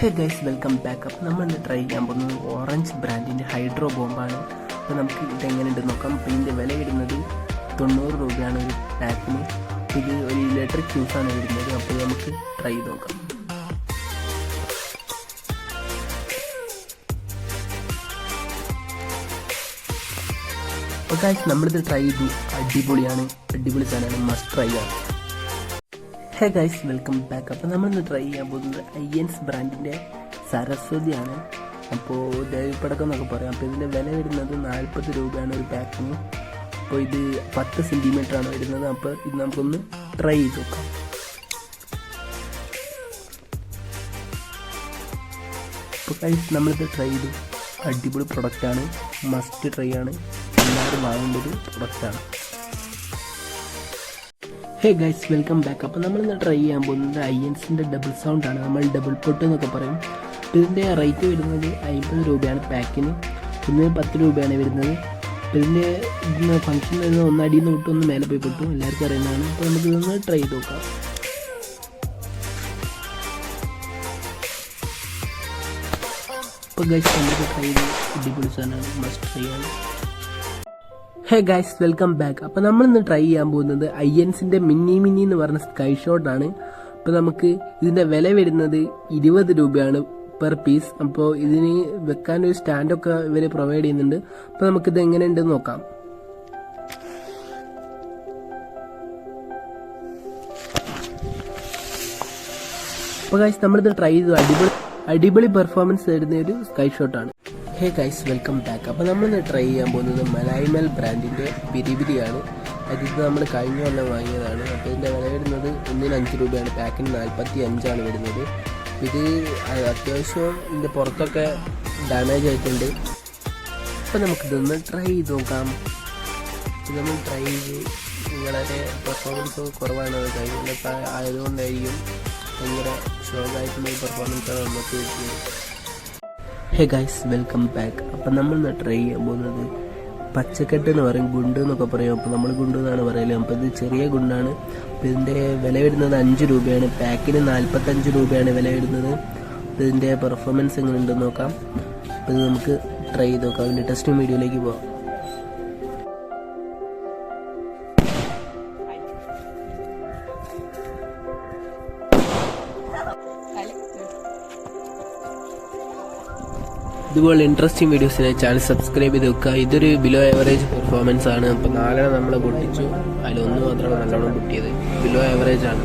ഹേ guys, welcome back. അപ്പോൾ നമ്മൾ ഇന്ന് ട്രൈ ചെയ്യാൻ പോകുന്നത് ഓറഞ്ച് ബ്രാൻഡിൻ്റെ ഹൈഡ്രോ ബോംബാണ്. അപ്പോൾ നമുക്ക് ഇതെങ്ങനെയുണ്ടെന്ന് നോക്കാം. അപ്പോൾ ഇതിൻ്റെ വില വരുന്നത് 90 രൂപയാണ് ഒരു പാക്കിന്. ഇത് ഒരു ഇലക്ട്രിക് ജ്യൂസാണ് വരുന്നത്. അപ്പോൾ നമുക്ക് ട്രൈ ചെയ്ത് നോക്കാം. അപ്പോൾ ഗൈസ്, നമ്മളിത് ട്രൈ ചെയ്തു. അടിപൊളി സാധനമാണ്, മസ്റ്റ് ട്രൈ ആണ്. ഹേ ഗൈസ്, വെൽക്കം ബാക്ക്. അപ്പോൾ നമ്മളിന്ന് ട്രൈ ചെയ്യാൻ പോകുന്നത് ഐഎൻസ് ബ്രാൻഡിൻ്റെ സരസ്വതിയാണ്. അപ്പോൾ ദേവിപ്പടക്കം എന്നൊക്കെ പറയാം. അപ്പോൾ ഇതിൻ്റെ വില വരുന്നത് 40 രൂപയാണ് ഒരു പാക്കിന്. അപ്പോൾ ഇത് 10 സെൻറ്റിമീറ്ററാണ് വരുന്നത്. അപ്പോൾ ഇത് നമുക്കൊന്ന് ട്രൈ ചെയ്ത് നോക്കാം. അപ്പോൾ ഗൈസ്, നമ്മളിത് ട്രൈ ചെയ്തു. അടിപൊളി പ്രൊഡക്റ്റാണ്, മസ്റ്റ് ട്രൈ ആണ്, എല്ലാവരും വാങ്ങേണ്ട ഒരു പ്രൊഡക്റ്റാണ്. ഹേ ഗൈസ്, വെൽക്കം ബാക്ക്. അപ്പോൾ നമ്മളിന്ന് ട്രൈ ചെയ്യാൻ പോകുന്നത് ഐഎൻസിൻ്റെ ഡബിൾ സൗണ്ടാണ്. നമ്മൾ ഡബിൾ പൊട്ട് എന്നൊക്കെ പറയും. ഇതിൻ്റെ റേറ്റ് വരുന്നത് 50 രൂപയാണ് പാക്കിന്. ഇന്ന് 10 രൂപയാണ് വരുന്നത്. അപ്പോൾ ഇതിൻ്റെ ഫംഗ്ഷൻ വരുന്നത് ഒന്ന് അടിയിൽ നിന്ന് വിട്ട് ഒന്ന് മേലെ പോയി പൊട്ടും, എല്ലാവർക്കും അറിയുന്നതാണ്. അപ്പോൾ നമുക്കിതൊന്ന് ട്രൈ ചെയ്ത് നോക്കാം. അപ്പോൾ ഗൈസ്, നമുക്ക് ട്രൈ ചെയ്ത് അടിപൊളി സാധനമാണ്, മസ്റ്റ് ട്രൈ ആണ്. ഹേ ഗൈസ്, വെൽക്കം ബാക്ക്. അപ്പോൾ നമ്മളിന്ന് ട്രൈ ചെയ്യാൻ പോകുന്നത് ഐഎൻസിൻ്റെ മിന്നി എന്ന് പറഞ്ഞ സ്കൈ ഷോട്ടാണ്. അപ്പോൾ നമുക്ക് ഇതിൻ്റെ വില വരുന്നത് 20 രൂപയാണ് പെർ പീസ്. അപ്പോൾ ഇതിന് വെക്കാനൊരു സ്റ്റാൻഡൊക്കെ ഇവർ പ്രൊവൈഡ് ചെയ്യുന്നുണ്ട്. അപ്പോൾ നമുക്കിത് എങ്ങനെയുണ്ടെന്ന് നോക്കാം. അപ്പോൾ ഗൈസ്, നമ്മളിത് ട്രൈ ചെയ്തു. അടിപൊളി പെർഫോമൻസ് തരുന്ന ഒരു സ്കൈ ഷോട്ടാണ്. Hey guys, welcome back. അപ്പോൾ നമ്മളിന്ന് ട്രൈ ചെയ്യാൻ പോകുന്നത് മലൈമൽ ബ്രാൻഡിൻ്റെ പിരിപിരിയാണ്. അതിത് നമ്മൾ കഴിഞ്ഞ കൊല്ലം വാങ്ങിയതാണ്. അപ്പോൾ ഇതിൻ്റെ വില വരുന്നത് 5 രൂപയാണ്. പാക്കിന് 45 വരുന്നത്. ഇത് അത്യാവശ്യം ഇതിൻ്റെ പുറത്തൊക്കെ ഡാമേജ് ആയിട്ടുണ്ട്. അപ്പോൾ നമുക്കിതൊന്ന് ട്രൈ ചെയ്ത് നോക്കാം. ഇത് നമ്മൾ ട്രൈ ചെയ്ത് വളരെ പെർഫോമൻസ് കുറവാണ്. കഴിഞ്ഞ കൊല്ലം ആയതുകൊണ്ടായിരിക്കും ഭയങ്കര ഷോക്കായിട്ടുള്ള പെർഫോമൻസാണ് നമുക്ക് കിട്ടിയത്. Hey guys, welcome back. അപ്പം നമ്മൾ ട്രൈ ചെയ്യാൻ പോകുന്നത് പച്ചക്കെട്ട് എന്ന് പറയും, ഗുണ്ട് എന്നൊക്കെ പറയും. അപ്പോൾ നമ്മൾ ഗുണ്ട് എന്നാണ് പറയല്. അപ്പോൾ ഇത് ചെറിയ ഗുണ്ടാണ്. അപ്പോൾ ഇതിൻ്റെ വില വരുന്നത് 5 രൂപയാണ്. പാക്കിന് 45 രൂപയാണ് വില വരുന്നത്. ഇതിൻ്റെ പെർഫോമൻസ് എങ്ങനെ ഉണ്ടെന്ന് നോക്കാം. അപ്പോൾ ഇത് നമുക്ക് ട്രൈ ചെയ്ത് നോക്കാം. അതിൻ്റെ ടെസ്റ്റിംഗ് വീഡിയോയിലേക്ക് പോകാം. ഇതുപോലെ ഇൻട്രസ്റ്റിംഗ് വീഡിയോസിനെ ചാനൽ സബ്സ്ക്രൈബ് ചെയ്ത് വെക്കുക. ഇതൊരു ബിലോ ആവറേജ് പെർഫോമൻസ് ആണ്. അപ്പോൾ 4 നമ്മൾ പൊട്ടിച്ചു, അതിലൊന്ന് മാത്രമാണ് നല്ലോണം പൊട്ടിയത്. ബിലോ ആവറേജ് ആണ്.